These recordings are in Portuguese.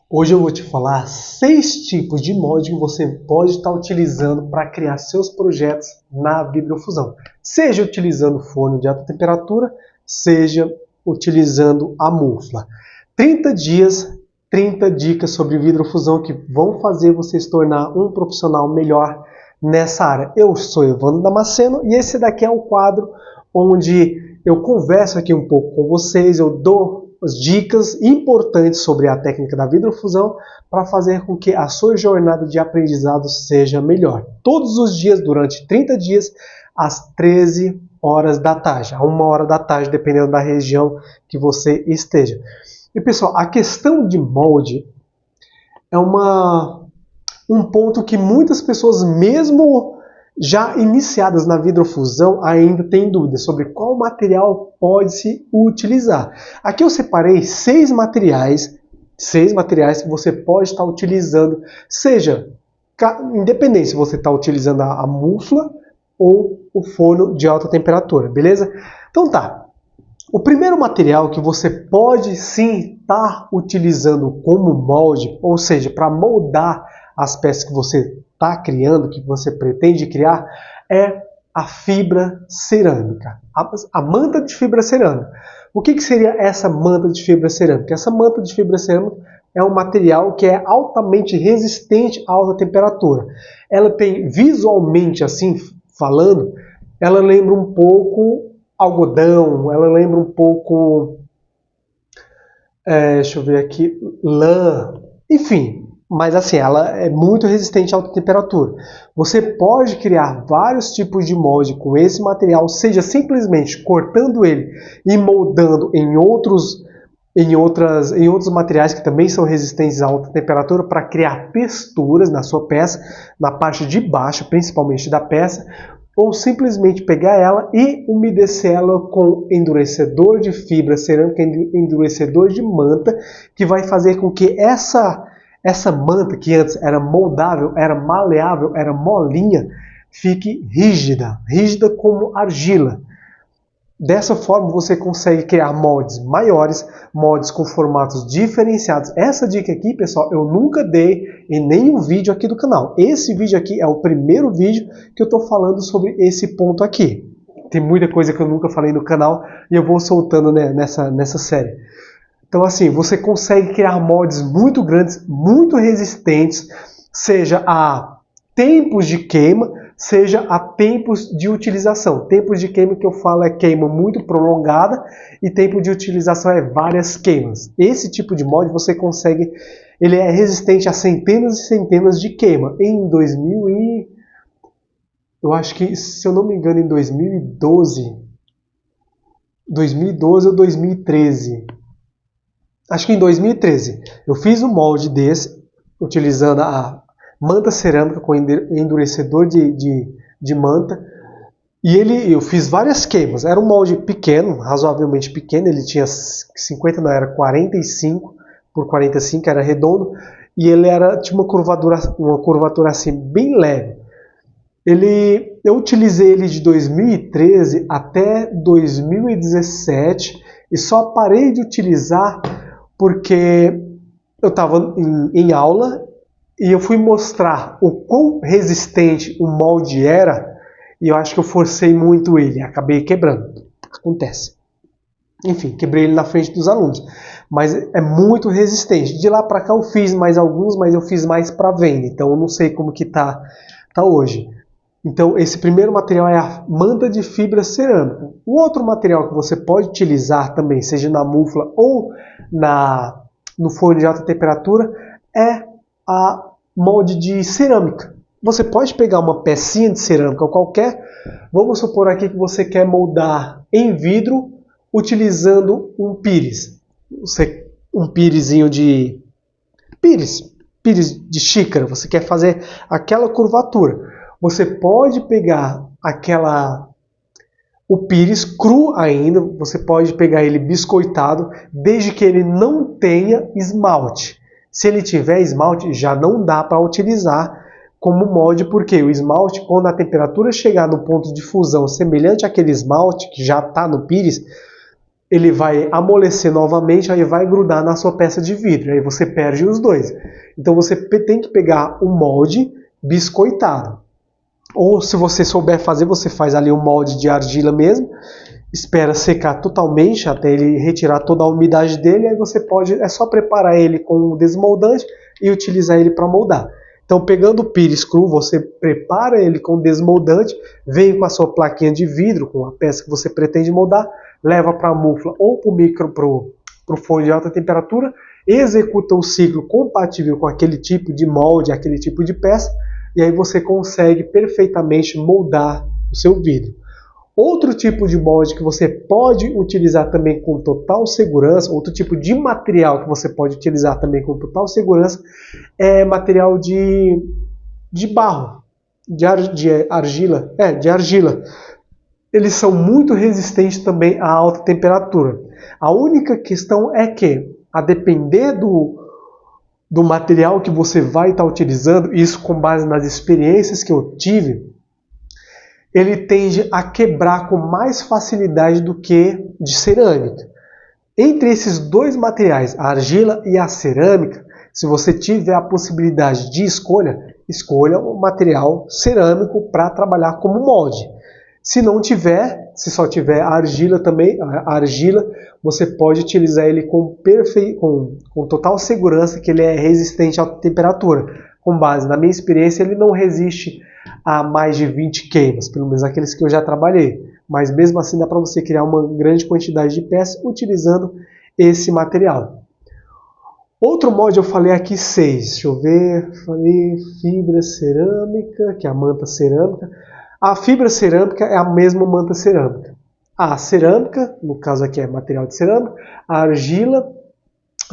Hoje eu vou te falar 6 tipos de molde que você pode estar utilizando para criar seus projetos na vidrofusão. Seja utilizando forno de alta temperatura, seja utilizando a mufla. 30 dias, 30 dicas sobre vidrofusão que vão fazer você se tornar um profissional melhor nessa área. Eu sou Evandro Damasceno e esse daqui é um quadro onde eu converso aqui um pouco com vocês, eu dou as dicas importantes sobre a técnica da vidrofusão para fazer com que a sua jornada de aprendizado seja melhor. Todos os dias, durante 30 dias, às 13 horas da tarde, a 1 hora da tarde, dependendo da região que você esteja. E pessoal, a questão de molde é um ponto que muitas pessoas, mesmo já iniciadas na vidrofusão, ainda têm dúvidas sobre qual material pode-se utilizar. Aqui eu separei 6 materiais que você pode estar utilizando, seja independente se você está utilizando a mufla ou o forno de alta temperatura, beleza? Então tá. O primeiro material que você pode sim estar utilizando como molde, ou seja, para moldar as peças que você está criando, que você pretende criar, é a fibra cerâmica, a manta de fibra cerâmica. O que seria essa manta de fibra cerâmica? Essa manta de fibra cerâmica é um material que é altamente resistente à alta temperatura. Ela tem, visualmente assim falando, ela lembra um pouco algodão, ela lembra um pouco, deixa eu ver aqui, lã, enfim. Mas assim, ela é muito resistente à alta temperatura. Você pode criar vários tipos de molde com esse material, seja simplesmente cortando ele e moldando em outros materiais que também são resistentes à alta temperatura para criar texturas na sua peça, na parte de baixo, principalmente da peça, ou simplesmente pegar ela e umedecer ela com endurecedor de fibra cerâmica, endurecedor de manta, que vai fazer com que essa manta, que antes era moldável, era maleável, era molinha, fique rígida como argila. Dessa forma você consegue criar moldes maiores, moldes com formatos diferenciados. Essa dica aqui, pessoal, eu nunca dei em nenhum vídeo aqui do canal. Esse vídeo aqui é o primeiro vídeo que eu estou falando sobre esse ponto aqui. Tem muita coisa que eu nunca falei no canal e eu vou soltando, né, nessa série. Então assim, você consegue criar moldes muito grandes, muito resistentes, seja a tempos de queima, seja a tempos de utilização. Tempos de queima que eu falo é queima muito prolongada e tempo de utilização é várias queimas. Esse tipo de molde você consegue, ele é resistente a centenas e centenas de queima. Eu acho que, se eu não me engano, em 2012 ou 2013, acho que em 2013, eu fiz um molde desse, utilizando a manta cerâmica com endurecedor de manta, e eu fiz várias queimas. Era um molde pequeno, razoavelmente pequeno, ele tinha 50, não, era 45 por 45, era redondo, e ele tinha uma curvatura assim, bem leve. Eu utilizei ele de 2013 até 2017, e só parei de utilizar porque eu estava em aula e eu fui mostrar o quão resistente o molde era e eu acho que eu forcei muito ele, acabei quebrando. Acontece. Enfim, quebrei ele na frente dos alunos. Mas é muito resistente. De lá para cá eu fiz mais alguns, mas eu fiz mais para venda. Então eu não sei como que tá hoje. Então esse primeiro material é a manta de fibra cerâmica. O outro material que você pode utilizar também, seja na mufla ou no forno de alta temperatura, é a molde de cerâmica. Você pode pegar uma pecinha de cerâmica qualquer, vamos supor aqui que você quer moldar em vidro utilizando um pires. Um pirizinho de pires de xícara, você quer fazer aquela curvatura. Você pode pegar o pires cru ainda, você pode pegar ele biscoitado, desde que ele não tenha esmalte. Se ele tiver esmalte, já não dá para utilizar como molde, porque o esmalte, quando a temperatura chegar no ponto de fusão semelhante àquele esmalte que já está no pires, ele vai amolecer novamente, aí vai grudar na sua peça de vidro, aí você perde os dois. Então você tem que pegar o molde biscoitado. Ou se você souber fazer, você faz ali um molde de argila mesmo, espera secar totalmente até ele retirar toda a umidade dele, aí você pode, é só preparar ele com um desmoldante e utilizar ele para moldar. Então, pegando o pires cru, você prepara ele com desmoldante, vem com a sua plaquinha de vidro, com a peça que você pretende moldar, leva para a mufla ou para o forno de alta temperatura, executa o ciclo compatível com aquele tipo de molde, aquele tipo de peça, e aí você consegue perfeitamente moldar o seu vidro. Outro tipo de molde que você pode utilizar também com total segurança, outro tipo de material que você pode utilizar também com total segurança, é material de barro, de argila. De argila. Eles são muito resistentes também a alta temperatura. A única questão é que, a depender do material que você vai estar utilizando, isso com base nas experiências que eu tive, ele tende a quebrar com mais facilidade do que de cerâmica. Entre esses dois materiais, a argila e a cerâmica, se você tiver a possibilidade de escolha um material cerâmico para trabalhar como molde. Se não tiver, se só tiver a argila também, a argila, você pode utilizar ele com total segurança que ele é resistente à alta temperatura. Com base na minha experiência, ele não resiste a mais de 20 queimas, pelo menos aqueles que eu já trabalhei. Mas mesmo assim dá para você criar uma grande quantidade de peças utilizando esse material. Outro molde eu falei aqui 6, deixa eu ver, falei fibra cerâmica, que é a manta cerâmica. A fibra cerâmica é a mesma manta cerâmica. A cerâmica, no caso aqui é material de cerâmica, a argila,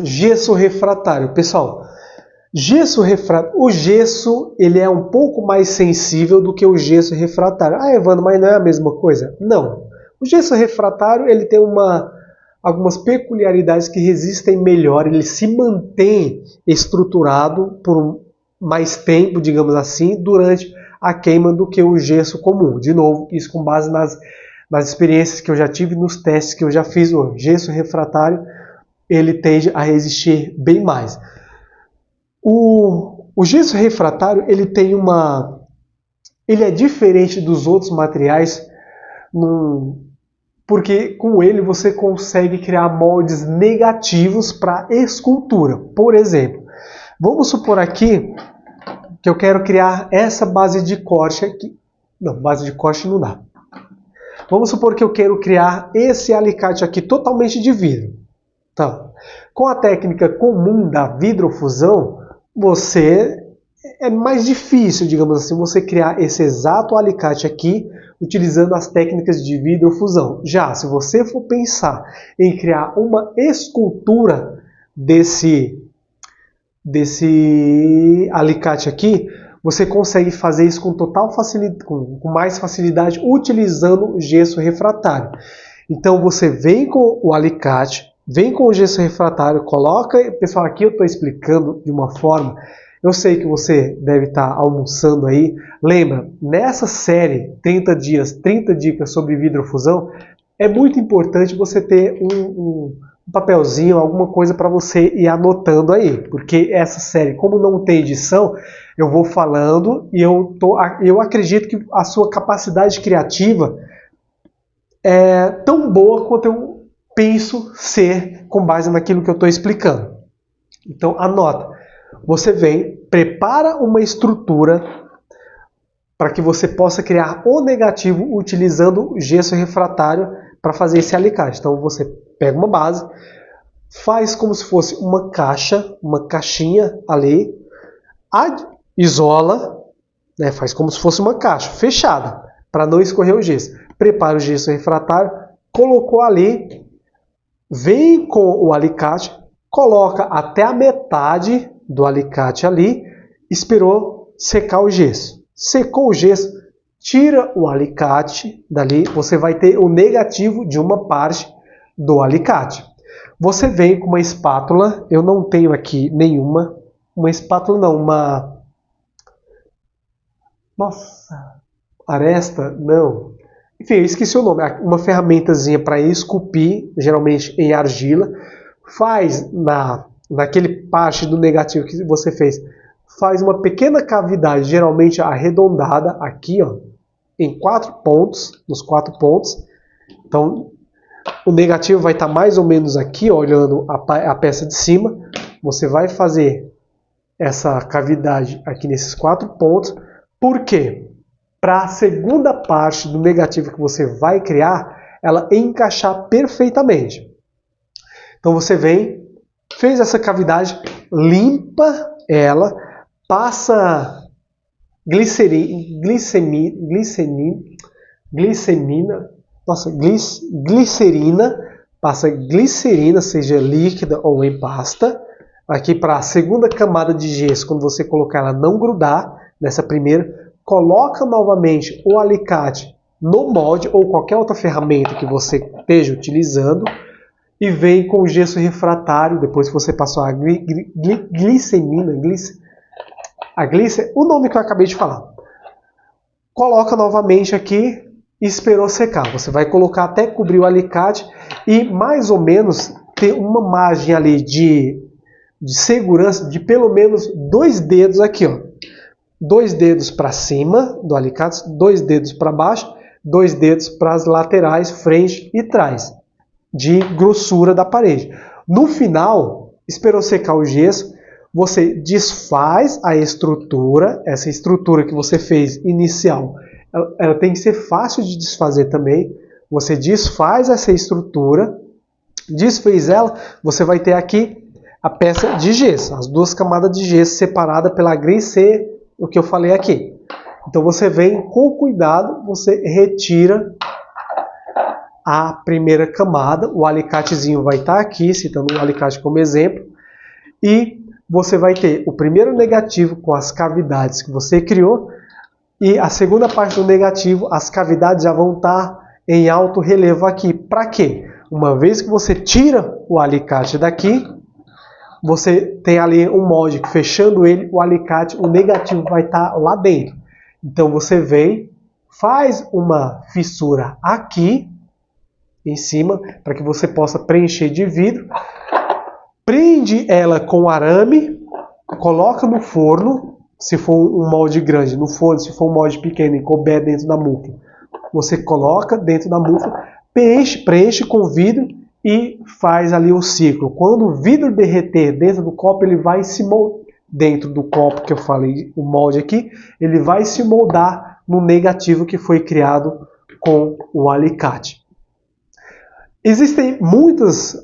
gesso refratário. Pessoal, o gesso ele é um pouco mais sensível do que o gesso refratário. Ah, Evandro, mas não é a mesma coisa? Não. O gesso refratário ele tem algumas peculiaridades que resistem melhor, ele se mantém estruturado por mais tempo, digamos assim, durante a queima do que o gesso comum. De novo, isso com base nas experiências que eu já tive, nos testes que eu já fiz. O gesso refratário ele tende a resistir bem mais. O gesso refratário ele é diferente dos outros materiais porque com ele você consegue criar moldes negativos para escultura. Por exemplo, vamos supor aqui que eu quero criar essa base de corte aqui. Não, base de corte não dá. Vamos supor que eu quero criar esse alicate aqui totalmente de vidro. Então, com a técnica comum da vidrofusão, é mais difícil, digamos assim, você criar esse exato alicate aqui utilizando as técnicas de vidrofusão. Já, se você for pensar em criar uma escultura desse alicate aqui, você consegue fazer isso com total facilidade, com mais facilidade, utilizando o gesso refratário. Então você vem com o alicate, vem com o gesso refratário, coloca... Pessoal, aqui eu estou explicando de uma forma... Eu sei que você deve estar almoçando aí. Lembra, nessa série 30 dias, 30 dicas sobre vidrofusão, é muito importante você ter um papelzinho, alguma coisa para você ir anotando aí. Porque essa série, como não tem edição, eu vou falando e eu acredito que a sua capacidade criativa é tão boa quanto eu penso ser com base naquilo que eu estou explicando. Então anota. Você vem, prepara uma estrutura para que você possa criar o negativo utilizando gesso refratário para fazer esse alicate. Então você pega uma base, faz como se fosse uma caixa, uma caixinha ali, isola, né, faz como se fosse uma caixa fechada, para não escorrer o gesso. Prepara o gesso refratário, colocou ali, vem com o alicate, coloca até a metade do alicate ali, esperou secar o gesso. Secou o gesso, tira o alicate dali, você vai ter o negativo de uma parte do alicate. Você vem com uma espátula, eu não tenho aqui nenhuma, uma espátula não, aresta, não. Enfim, eu esqueci o nome. Uma ferramentazinha para esculpir, geralmente em argila. Faz naquele parte do negativo que você fez, faz uma pequena cavidade, geralmente arredondada, aqui, ó, em 4 pontos, nos 4 pontos. Então, o negativo vai estar mais ou menos aqui, ó, olhando a peça de cima. Você vai fazer essa cavidade aqui nesses 4 pontos. Por quê? Para a segunda parte do negativo que você vai criar, ela encaixar perfeitamente. Então você vem, fez essa cavidade, limpa ela, passa glicerina, passa glicerina, seja líquida ou em pasta, aqui para a segunda camada de gesso, quando você colocar ela não grudar nessa primeira, coloca novamente o alicate no molde ou qualquer outra ferramenta que você esteja utilizando e vem com o gesso refratário, depois que você passou a glicerina, o nome que eu acabei de falar. Coloca novamente aqui e esperou secar. Você vai colocar até cobrir o alicate e mais ou menos ter uma margem ali de segurança de pelo menos 2 dedos aqui, ó. 2 dedos para cima do alicate, 2 dedos para baixo, 2 dedos para as laterais, frente e trás, de grossura da parede. No final, esperou secar o gesso, você desfaz a estrutura, essa estrutura que você fez inicial, ela tem que ser fácil de desfazer também. Você desfaz essa estrutura, desfez ela, você vai ter aqui a peça de gesso, as 2 camadas de gesso separadas pela glissê, o que eu falei aqui. Então você vem com cuidado, você retira a primeira camada, o alicatezinho vai estar aqui, citando o alicate como exemplo, e você vai ter o primeiro negativo com as cavidades que você criou, e a segunda parte do negativo, as cavidades já vão estar em alto relevo aqui. Para quê? Uma vez que você tira o alicate daqui, você tem ali um molde, fechando ele, o alicate, o negativo vai estar lá dentro. Então você vem, faz uma fissura aqui, em cima, para que você possa preencher de vidro. Prende ela com arame, coloca no forno, se for um molde grande, no forno, se for um molde pequeno e couber dentro da mufa, você coloca dentro da mufa, preenche com vidro e faz ali o ciclo. Quando o vidro derreter dentro do copo, ele vai se moldar, dentro do copo que eu falei, o molde aqui, ele vai se moldar no negativo que foi criado com o alicate. Existem muitos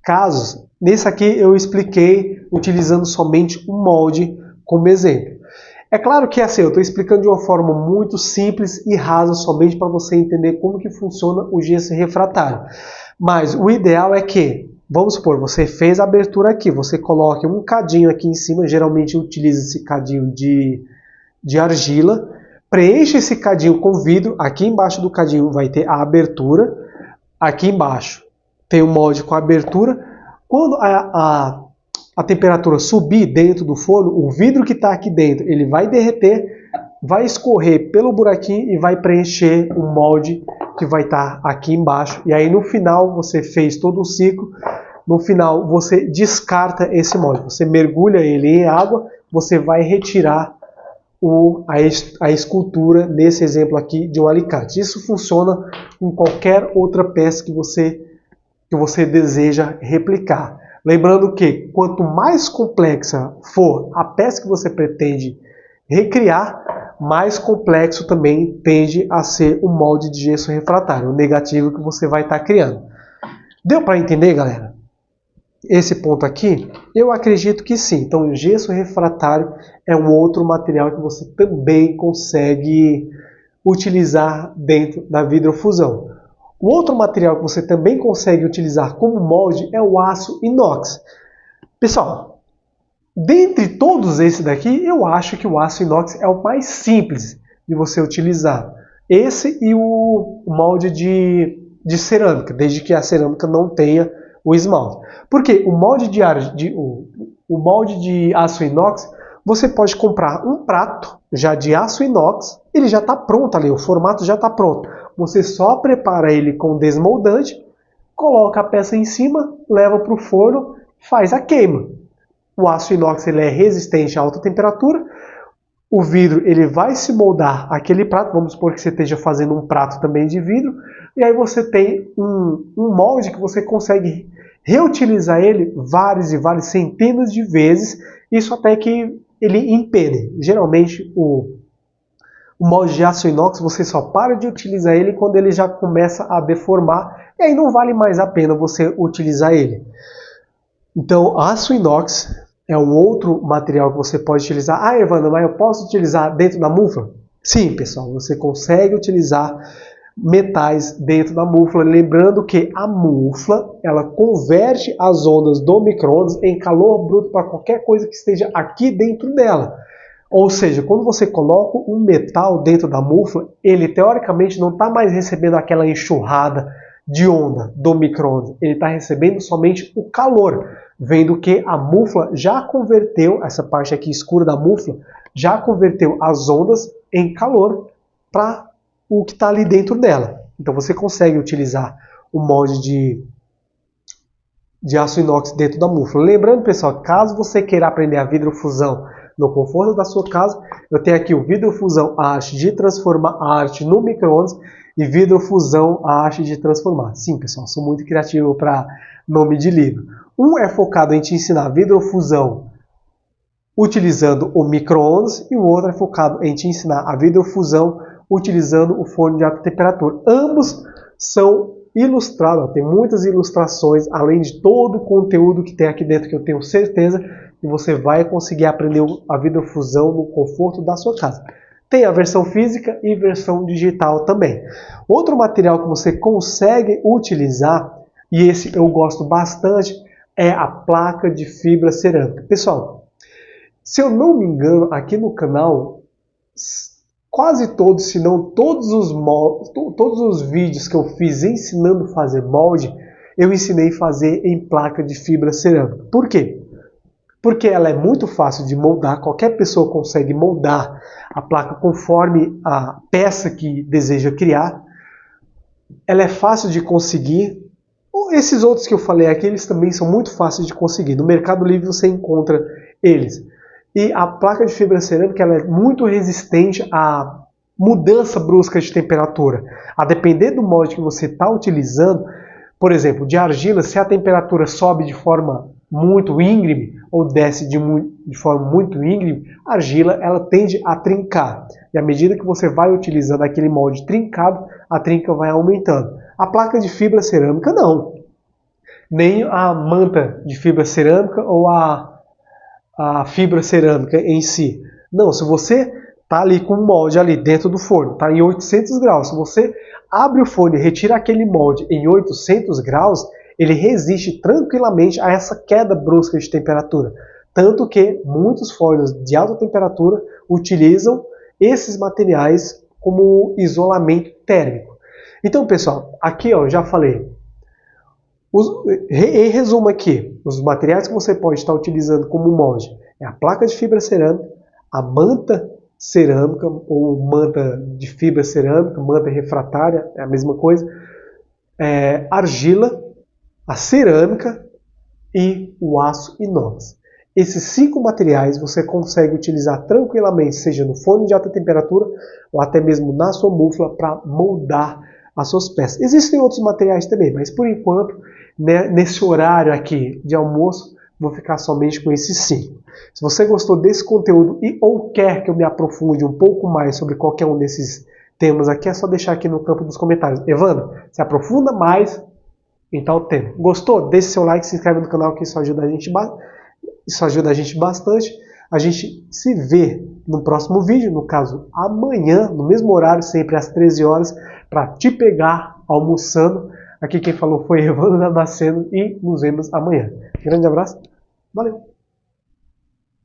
casos. Nesse aqui eu expliquei utilizando somente um molde como exemplo. É claro que assim, eu estou explicando de uma forma muito simples e rasa somente para você entender como que funciona o gesso refratário. Mas o ideal é que, vamos supor, você fez a abertura aqui, você coloque um cadinho aqui em cima, geralmente utiliza esse cadinho de argila, preenche esse cadinho com vidro, aqui embaixo do cadinho vai ter a abertura, aqui embaixo tem um molde com abertura. Quando a temperatura subir dentro do forno, o vidro que está aqui dentro, ele vai derreter, vai escorrer pelo buraquinho e vai preencher o molde que vai estar aqui embaixo. E aí no final você fez todo o ciclo, no final você descarta esse molde, você mergulha ele em água, você vai retirar a escultura, nesse exemplo aqui, de um alicate. Isso funciona em qualquer outra peça que você deseja replicar. Lembrando que quanto mais complexa for a peça que você pretende recriar, mais complexo também tende a ser o molde de gesso refratário, o negativo que você vai estar criando. Deu para entender, galera? Esse ponto aqui, eu acredito que sim. Então, o gesso refratário é um outro material que você também consegue utilizar dentro da vidrofusão. O outro material que você também consegue utilizar como molde é o aço inox. Pessoal, dentre todos esses daqui, eu acho que o aço inox é o mais simples de você utilizar. Esse e o molde de cerâmica, desde que a cerâmica não tenha o esmalte. Porque o molde de aço inox, você pode comprar um prato já de aço inox, ele já está pronto ali, o formato já está pronto. Você só prepara ele com desmoldante, coloca a peça em cima, leva para o forno, faz a queima. O aço inox ele é resistente a alta temperatura, o vidro ele vai se moldar aquele prato, vamos supor que você esteja fazendo um prato também de vidro, e aí você tem um molde que você consegue reutilizar ele várias e várias centenas de vezes, isso até que ele empene. Geralmente o molde de aço inox você só para de utilizar ele quando ele já começa a deformar, e aí não vale mais a pena você utilizar ele. Então, aço inox é um outro material que você pode utilizar. Ah, Evandro, mas eu posso utilizar dentro da mufla? Sim, pessoal, você consegue utilizar metais dentro da mufla, lembrando que a mufla ela converte as ondas do micro-ondas em calor bruto para qualquer coisa que esteja aqui dentro dela. Ou seja, quando você coloca um metal dentro da mufla, ele teoricamente não está mais recebendo aquela enxurrada de onda do micro-ondas, ele está recebendo somente o calor, vendo que a mufla já converteu, essa parte aqui escura da mufla, já converteu as ondas em calor para o que está ali dentro dela. Então você consegue utilizar o molde de aço inox dentro da mufla. Lembrando, pessoal, caso você queira aprender a vidrofusão no conforto da sua casa, eu tenho aqui o Vidrofusão, a arte de transformar a arte no micro-ondas, e Vidrofusão, a arte de transformar. Sim, pessoal, sou muito criativo para nome de livro. Um é focado em te ensinar vidrofusão utilizando o micro-ondas, e o outro é focado em te ensinar a vidrofusão utilizando o forno de alta temperatura. Ambos são ilustrados, tem muitas ilustrações, além de todo o conteúdo que tem aqui dentro, que eu tenho certeza que você vai conseguir aprender a vidrofusão no conforto da sua casa. Tem a versão física e versão digital também. Outro material que você consegue utilizar, e esse eu gosto bastante, é a placa de fibra cerâmica. Pessoal, se eu não me engano, aqui no canal, quase todos, se não todos os vídeos que eu fiz ensinando a fazer molde, eu ensinei a fazer em placa de fibra cerâmica. Por quê? Porque ela é muito fácil de moldar, qualquer pessoa consegue moldar a placa conforme a peça que deseja criar. Ela é fácil de conseguir. Esses outros que eu falei aqui, eles também são muito fáceis de conseguir. No Mercado Livre você encontra eles. E a placa de fibra cerâmica ela é muito resistente à mudança brusca de temperatura. A depender do molde que você está utilizando, por exemplo, de argila, se a temperatura sobe de forma muito íngreme ou desce de forma muito íngreme, a argila ela tende a trincar. E à medida que você vai utilizando aquele molde trincado, a trinca vai aumentando. A placa de fibra cerâmica não. Nem a manta de fibra cerâmica ou a fibra cerâmica em si. Não, se você está ali com um molde ali dentro do forno, está em 800 graus, se você abre o forno e retira aquele molde em 800 graus, ele resiste tranquilamente a essa queda brusca de temperatura. Tanto que muitos fornos de alta temperatura utilizam esses materiais como isolamento térmico. Então, pessoal, aqui ó, já falei. Em resumo aqui, os materiais que você pode estar utilizando como molde é a placa de fibra cerâmica, a manta cerâmica ou manta de fibra cerâmica, manta refratária, é a mesma coisa, argila, a cerâmica e o aço inox. Esses 5 materiais você consegue utilizar tranquilamente, seja no forno de alta temperatura ou até mesmo na sua mufla para moldar as suas peças. Existem outros materiais também, mas por enquanto, né, nesse horário aqui de almoço, vou ficar somente com esses 5. Se você gostou desse conteúdo ou quer que eu me aprofunde um pouco mais sobre qualquer um desses temas aqui, é só deixar aqui no campo dos comentários. Evandro, se aprofunda mais em tal tema. Gostou? Deixe seu like, se inscreve no canal que isso ajuda a gente bastante. A gente se vê no próximo vídeo, no caso amanhã, no mesmo horário, sempre às 13 horas, para te pegar almoçando. Aqui quem falou foi Evandro Damasceno e nos vemos amanhã. Grande abraço, valeu!